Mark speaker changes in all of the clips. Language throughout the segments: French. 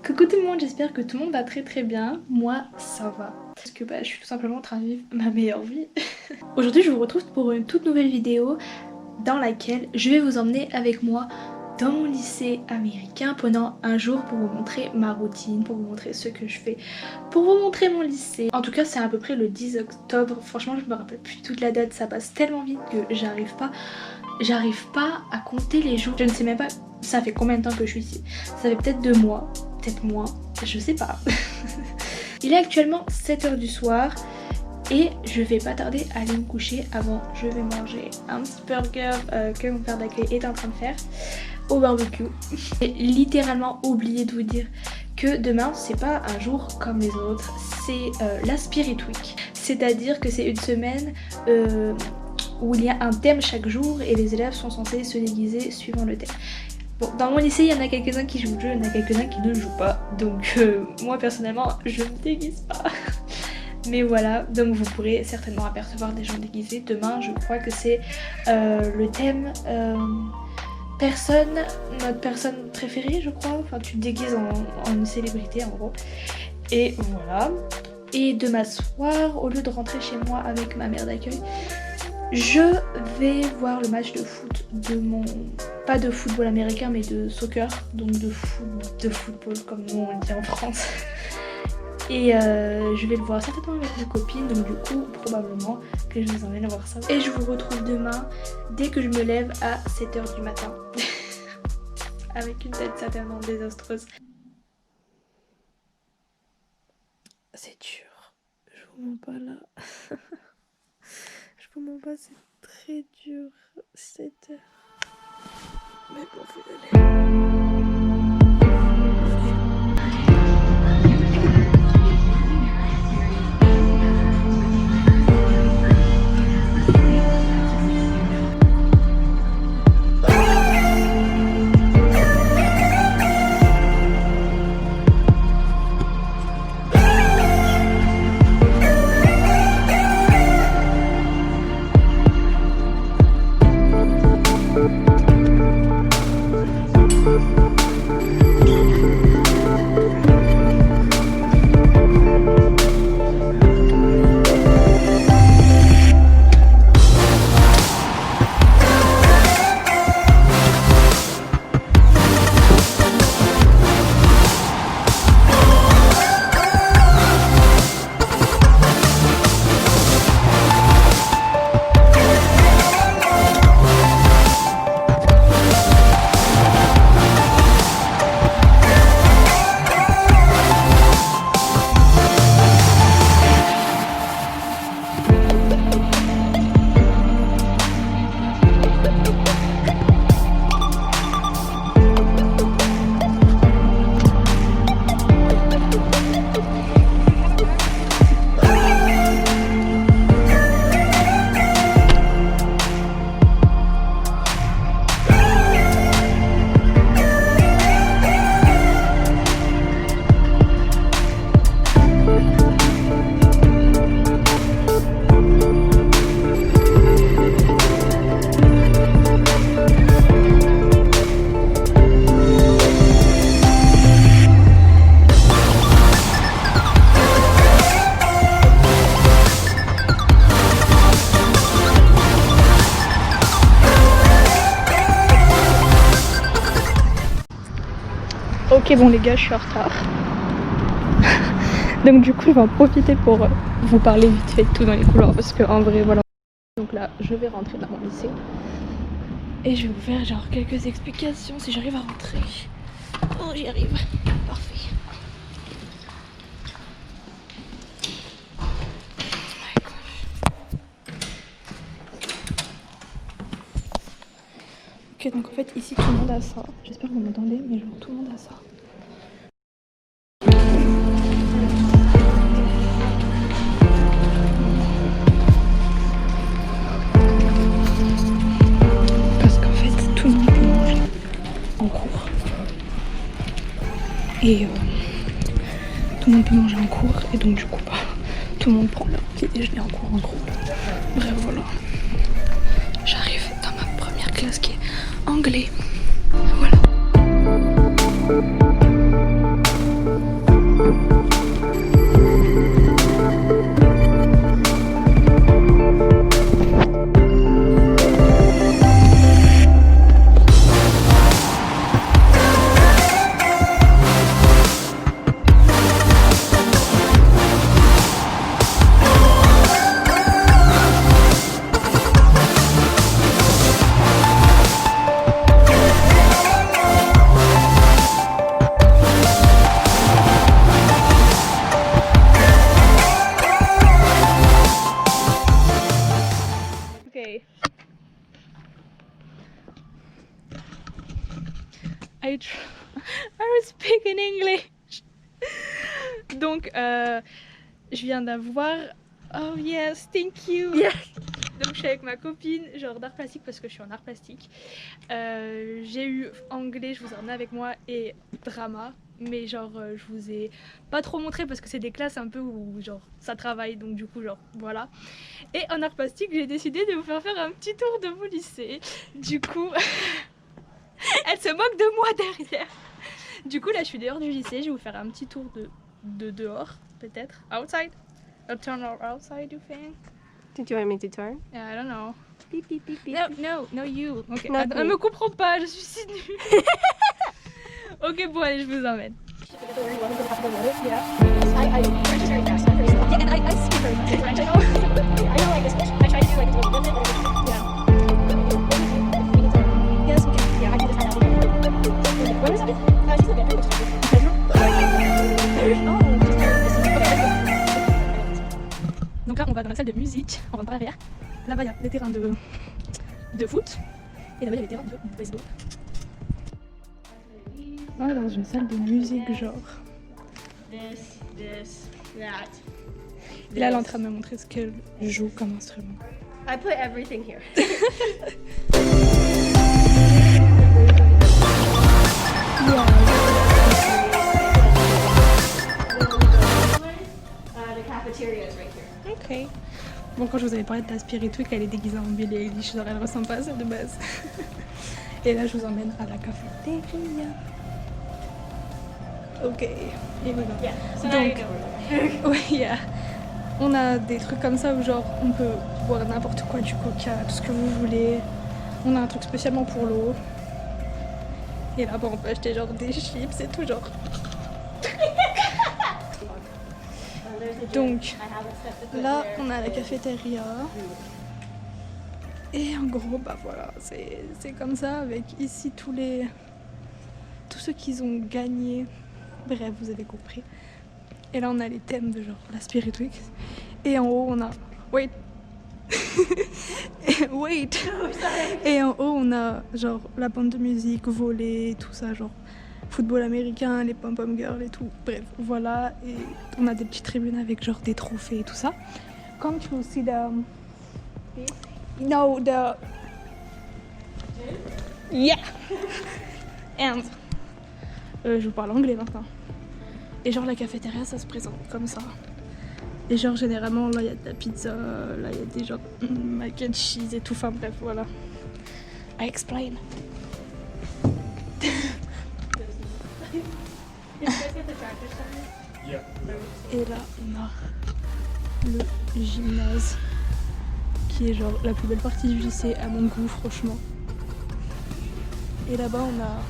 Speaker 1: Coucou tout le monde, j'espère que tout le monde va très bien. Moi, ça va. Parce que je suis tout simplement en train de vivre ma meilleure vie. Aujourd'hui, je vous retrouve pour une toute nouvelle vidéo dans laquelle je vais vous emmener avec moi dans mon lycée américain pendant un jour pour vous montrer ma routine, pour vous montrer ce que je fais, pour vous montrer mon lycée. En tout cas, c'est à peu près le 10 octobre. Franchement, je me rappelle plus toute la date, ça passe tellement vite que j'arrive pas à compter les jours. Je ne sais même pas ça fait combien de temps que je suis ici. Ça fait peut-être 2 mois, peut-être moins, je sais pas. Il est actuellement 7h du soir et je vais pas tarder à aller me coucher. Avant, je vais manger un petit burger que mon père d'accueil est en train de faire au barbecue. J'ai littéralement oublié de vous dire que demain c'est pas un jour comme les autres, c'est la Spirit Week. C'est-à-dire que c'est une semaine où il y a un thème chaque jour et les élèves sont censés se déguiser suivant le thème. Bon, dans mon lycée, il y en a quelques-uns qui jouent le jeu, il y en a quelques-uns qui ne jouent pas. Donc moi personnellement, je ne me déguise pas. Mais voilà, donc vous pourrez certainement apercevoir des gens déguisés. Demain, je crois que c'est le thème notre personne préférée, je crois. Enfin, tu te déguises en une célébrité en gros. Et voilà. Et demain soir, au lieu de rentrer chez moi avec ma mère d'accueil, je vais voir le match de foot de mon... pas de football américain mais de soccer, donc de football comme nous on le dit en France. Et je vais le voir certainement avec mes copines, donc du coup probablement que je vous emmène voir ça. Et je vous retrouve demain dès que je me lève à 7h du matin. Avec une tête certainement désastreuse. C'est dur, je vous mens pas là. Je vous mens pas, c'est très dur, 7h. Mais bon, faut y aller. Ok bon les gars, je suis en retard. Donc du coup je vais en profiter pour vous parler vite fait de tout dans les couloirs parce que en vrai voilà. Donc là je vais rentrer dans mon lycée et je vais vous faire genre quelques explications si j'arrive à rentrer. Oh j'y arrive, parfait. Ok donc en fait ici tout le monde a ça. J'espère que vous m'entendez mais genre tout le monde a ça. Et tout le monde peut manger en cours et donc du coup tout le monde prend leur petit déjeuner en cours en groupe. Bref voilà. J'arrive dans ma première classe qui est anglais. Voilà. I will speak in English. Donc, je viens d'avoir... Oh yes, thank you.
Speaker 2: Yeah.
Speaker 1: Donc je suis avec ma copine, genre d'art plastique parce que je suis en art plastique. J'ai eu anglais, je vous en ai avec moi, et drama. Mais genre je vous ai pas trop montré parce que c'est des classes un peu où genre ça travaille, donc du coup genre voilà. Et en art plastique j'ai décidé de vous faire un petit tour de mon lycée. Du coup elle se moque de moi derrière. Du coup là je suis dehors du lycée, je vais vous faire un petit tour de dehors peut-être. Outside. A turn or outside you think?
Speaker 2: Did you want me to turn?
Speaker 1: Yeah, I don't know.
Speaker 2: Beep, beep, beep, beep.
Speaker 1: No you. Ok,
Speaker 2: Not
Speaker 1: attends,
Speaker 2: me.
Speaker 1: elle me comprend pas, je suis si nulle. Ok, bon allez, je vous emmène. Donc là, on va dans la salle de musique, on rentre par l'arrière. Là-bas, il y a les terrains de foot. Et là-bas, il y a les terrains de baseball. On est dans une salle de musique, genre. Et là, elle est en train de me montrer ce qu'elle joue comme instrument.
Speaker 2: I put everything here. The cafeteria is right here.
Speaker 1: Ok. Bon, quand je vous avais parlé de la spiritu, qu'elle est déguisée en Billie Eilish, genre elle ressemble pas à ça de base. Et là, je vous emmène à la cafétéria. Ok, here we go.
Speaker 2: Yeah. So now
Speaker 1: Donc,
Speaker 2: you know where
Speaker 1: ouais, yeah. On a des trucs comme ça où genre on peut boire n'importe quoi, du coca, tout ce que vous voulez. On a un truc spécialement pour l'eau. Et là-bas, on peut acheter genre des chips et tout genre. Donc, là, on a la cafétéria. Et en gros, bah voilà, c'est comme ça avec ici tous ceux qu'ils ont gagné. Bref, vous avez compris. Et là, on a les thèmes de genre la Spirit Week. Et en haut, on a... Wait. Wait. Et en haut, on a genre la bande de musique, volley, tout ça, genre football américain, les pom-pom girls et tout. Bref, voilà. Et on a des petites tribunes avec genre des trophées et tout ça. Come to see the... No, the... Yeah. And... je vous parle anglais maintenant. Et genre la cafétéria, ça se présente comme ça. Et genre généralement là il y a de la pizza, là il y a des genre mac and cheese et tout, enfin bref voilà. I explain. Et là on a le gymnase qui est genre la plus belle partie du lycée à mon goût franchement. Et là-bas on a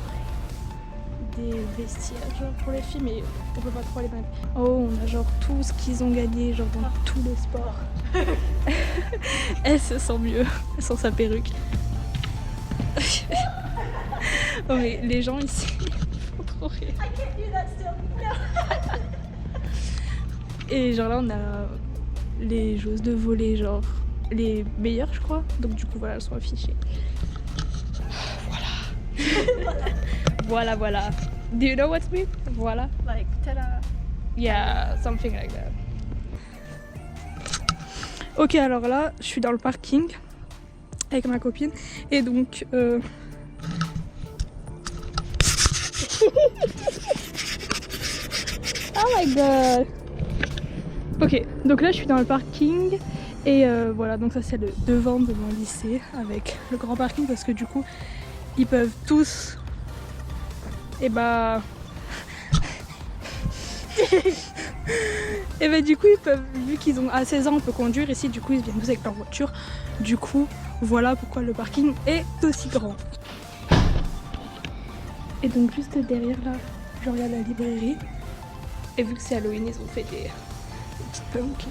Speaker 1: des vestiaires genre pour les filles, mais on peut pas trop les mettre. Oh, on a genre tout ce qu'ils ont gagné genre dans tous les sports. Elle se sent mieux sans sa perruque. Oh mais les gens ici ils font trop rire. Et genre là on a les joueuses de volley, genre les meilleures je crois, donc du coup voilà, elles sont affichées. Voilà. Voilà. Do you know what's me? Voilà.
Speaker 2: Like, ta-da.
Speaker 1: Yeah, something like that. Ok, alors là, je suis dans le parking avec ma copine et donc oh my god. Ok, donc là je suis dans le parking et voilà, donc ça c'est le devant de mon lycée avec le grand parking parce que du coup ils peuvent tous et bah et bah du coup ils peuvent, vu qu'ils ont à 16 ans on peut conduire ici, du coup ils viennent tous avec leur voiture, du coup voilà pourquoi le parking est aussi grand. Et donc juste derrière là, je regarde la librairie et vu que c'est Halloween ils ont fait des petites pumpkins.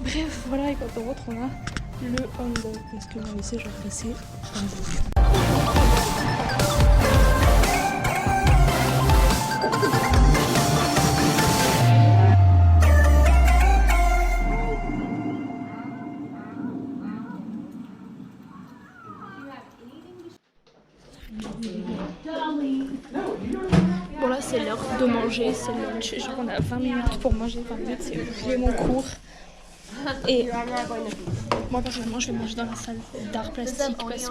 Speaker 1: Bref voilà, et quand on rentre on a le handball parce que mon lycée genre c'est handball. là c'est l'heure de manger, c'est le lunch. Genre on a 20 minutes pour manger, 20 minutes c'est mon cours. Et moi personnellement je vais manger dans la salle d'art plastique parce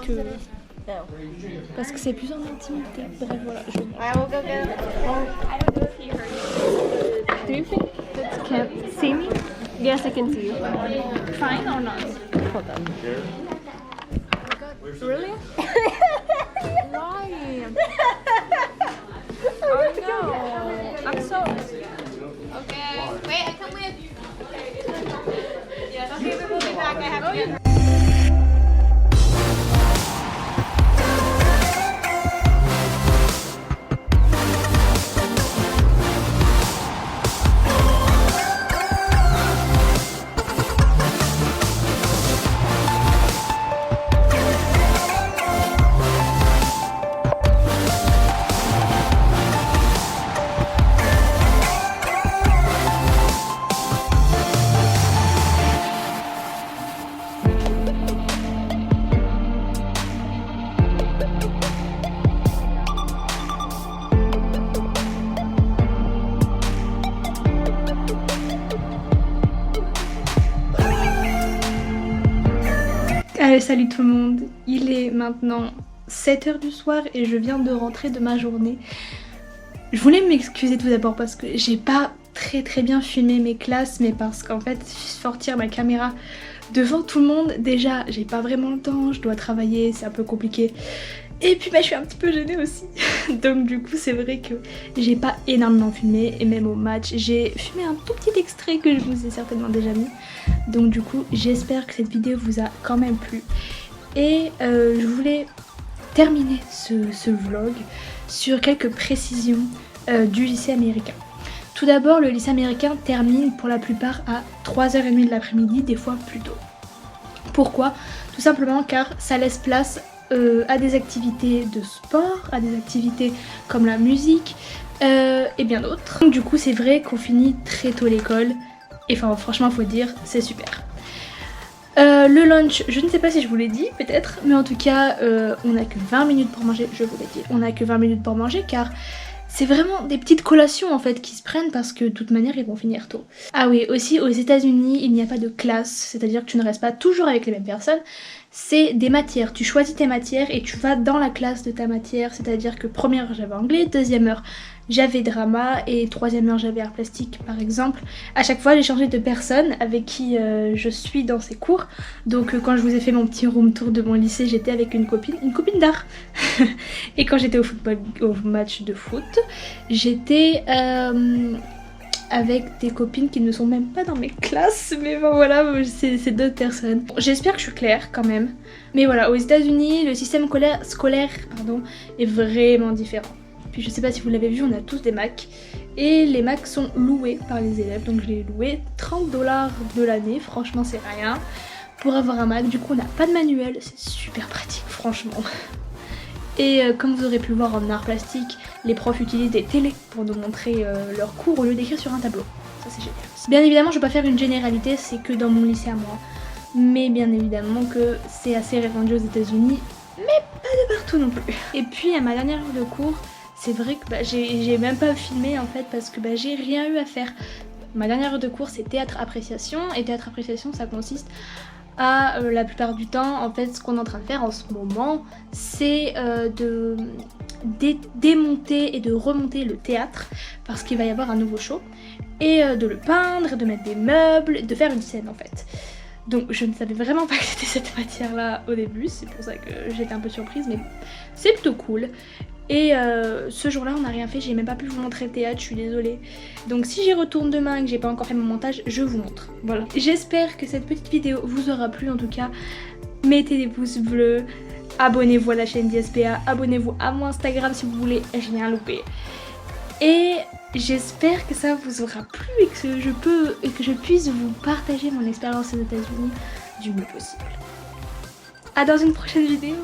Speaker 1: que c'est plus en intimité. Bref voilà, je vais manger.
Speaker 2: I will go get it. I don't know if you heard it.
Speaker 1: Do you think that can't see me?
Speaker 2: Yes, I can see you.
Speaker 1: Fine or not? Hold on. Really? Why? Oh no. I'm so...
Speaker 2: Okay. Wait, I come with. Yes. Okay, we will be back. I have to get.
Speaker 1: Allez, salut tout le monde, il est maintenant 7h du soir et je viens de rentrer de ma journée. Je voulais m'excuser tout d'abord parce que j'ai pas très bien filmé mes classes, mais parce qu'en fait sortir ma caméra devant tout le monde, déjà j'ai pas vraiment le temps, je dois travailler, c'est un peu compliqué. Et puis bah, je suis un petit peu gênée aussi. Donc du coup c'est vrai que j'ai pas énormément filmé, et même au match j'ai filmé un tout petit extrait que je vous ai certainement déjà mis. Donc du coup j'espère que cette vidéo vous a quand même plu. Et je voulais terminer ce vlog sur quelques précisions du lycée américain. Tout d'abord, le lycée américain termine pour la plupart à 3h30 de l'après-midi, des fois plus tôt. Pourquoi? Tout simplement car ça laisse place à des activités de sport, à des activités comme la musique et bien d'autres. Donc du coup c'est vrai qu'on finit très tôt l'école et enfin franchement faut dire c'est super. Le lunch, je ne sais pas si je vous l'ai dit peut-être, mais en tout cas on n'a que 20 minutes pour manger, je vous l'ai dit, on n'a que 20 minutes pour manger car c'est vraiment des petites collations en fait qui se prennent parce que de toute manière ils vont finir tôt. Ah oui, aussi aux États-Unis il n'y a pas de classe, c'est-à-dire que tu ne restes pas toujours avec les mêmes personnes, c'est des matières, tu choisis tes matières et tu vas dans la classe de ta matière, c'est-à-dire que première heure j'avais anglais, deuxième heure j'avais drama et troisième heure j'avais art plastique par exemple. À chaque fois j'ai changé de personne avec qui je suis dans ces cours. Donc quand je vous ai fait mon petit room tour de mon lycée, j'étais avec une copine d'art. Et quand j'étais au match de foot, j'étais avec des copines qui ne sont même pas dans mes classes, mais bon voilà, c'est d'autres personnes. J'espère que je suis claire quand même. Mais voilà, aux États-Unis le système scolaire est vraiment différent. Puis je sais pas si vous l'avez vu, on a tous des Macs et les Macs sont loués par les élèves, donc je l'ai loué 30$ de l'année, franchement c'est rien pour avoir un Mac. Du coup on n'a pas de manuel, c'est super pratique franchement. Et comme vous aurez pu le voir en art plastique, les profs utilisent des télés pour nous montrer leurs cours au lieu d'écrire sur un tableau. Ça c'est génial. Bien évidemment je ne vais pas faire une généralité, c'est que dans mon lycée à moi, mais bien évidemment que c'est assez répandu aux États-Unis, mais pas de partout non plus. Et puis à ma dernière heure de cours, c'est vrai que bah, j'ai même pas filmé en fait parce que bah, j'ai rien eu à faire. Ma dernière heure de cours c'est théâtre appréciation, et théâtre appréciation ça consiste à la plupart du temps en fait ce qu'on est en train de faire en ce moment c'est de démonter et de remonter le théâtre parce qu'il va y avoir un nouveau show et de le peindre, de mettre des meubles, de faire une scène en fait. Donc je ne savais vraiment pas que c'était cette matière là au début, c'est pour ça que j'étais un peu surprise, mais c'est plutôt cool. Et ce jour là on n'a rien fait, j'ai même pas pu vous montrer le théâtre, je suis désolée. Donc si j'y retourne demain et que j'ai pas encore fait mon montage, je vous montre. Voilà. J'espère que cette petite vidéo vous aura plu, en tout cas mettez des pouces bleus, abonnez-vous à la chaîne d'ISPA, abonnez-vous à mon Instagram si vous voulez rien louper. Et j'espère que ça vous aura plu et que je puisse vous partager mon expérience aux États-Unis du mieux possible. À dans une prochaine vidéo.